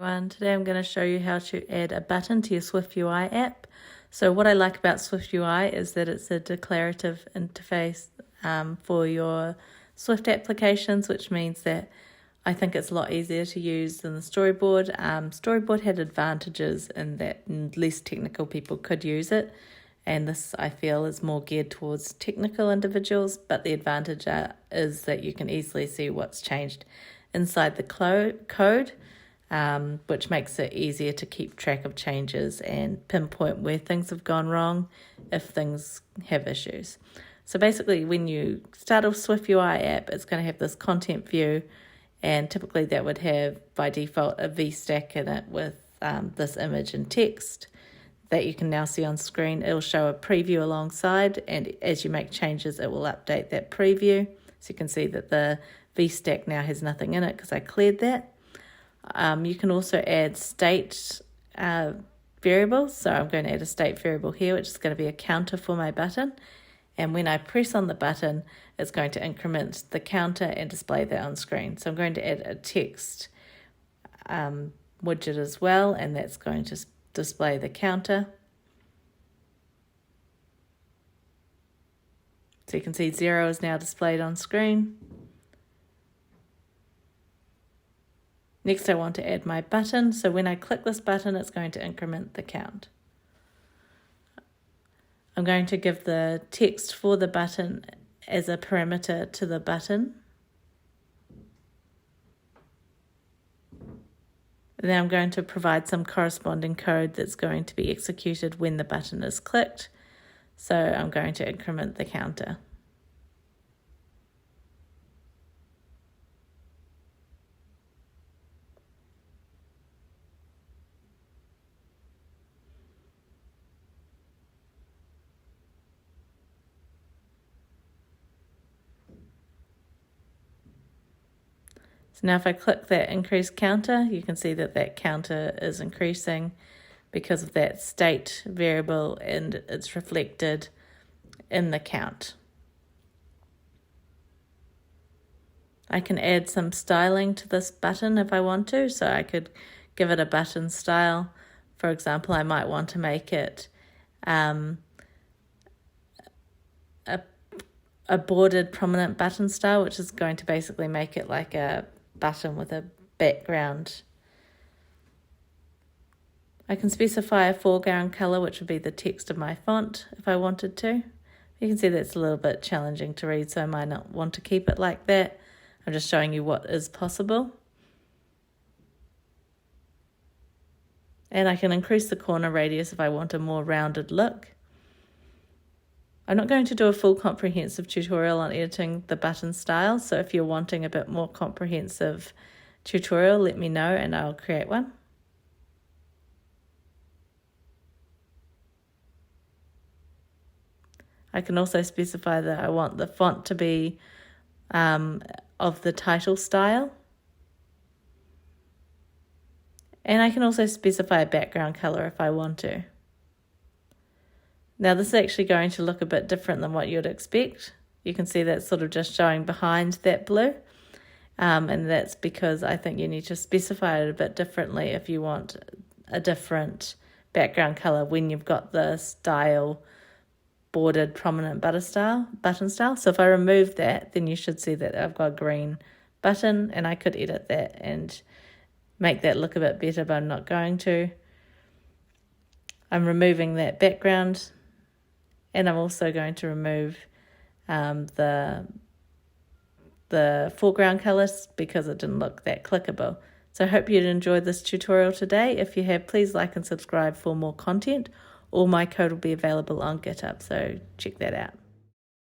Today I'm going to show you how to add a button to your SwiftUI app. So what I like about SwiftUI is that it's a declarative interface for your Swift applications, which means that I think it's a lot easier to use than the Storyboard. Storyboard had advantages in that less technical people could use it, and this I feel is more geared towards technical individuals, but the advantage is that you can easily see what's changed inside the code. Which makes it easier to keep track of changes and pinpoint where things have gone wrong if things have issues. So basically, when you start a SwiftUI app, it's going to have this content view, and typically that would have, by default, a VStack in it with this image and text that you can now see on screen. It'll show a preview alongside, and as you make changes, it will update that preview. So you can see that the VStack now has nothing in it because I cleared that. You can also add state variables. So I'm going to add a state variable here, which is going to be a counter for my button. And when I press on the button, it's going to increment the counter and display that on screen. So I'm going to add a text widget as well, and that's going to display the counter. So you can see 0 is now displayed on screen. Next, I want to add my button. So when I click this button, it's going to increment the count. I'm going to give the text for the button as a parameter to the button. And then I'm going to provide some corresponding code that's going to be executed when the button is clicked. So I'm going to increment the counter. So now if I click that increase counter, you can see that that counter is increasing because of that state variable, and it's reflected in the count. I can add some styling to this button if I want to, so I could give it a button style. For example, I might want to make it a bordered prominent button style, which is going to basically make it like a button with a background. I can specify a foreground color, which would be the text of my font if I wanted to. You can see that's a little bit challenging to read, so I might not want to keep it like that. I'm just showing you what is possible. And I can increase the corner radius if I want a more rounded look. I'm not going to do a full comprehensive tutorial on editing the button style, so if you're wanting a bit more comprehensive tutorial, let me know and I'll create one. I can also specify that I want the font to be of the title style. And I can also specify a background color if I want to. Now this is actually going to look a bit different than what you'd expect. You can see that's sort of just showing behind that blue. And that's because I think you need to specify it a bit differently if you want a different background color when you've got the style bordered prominent button style. So if I remove that, then you should see that I've got a green button, and I could edit that and make that look a bit better, but I'm not going to. I'm removing that background. And I'm also going to remove the foreground colors because it didn't look that clickable. So I hope you'd enjoyed this tutorial today. If you have, please like and subscribe for more content. All my code will be available on GitHub, so check that out.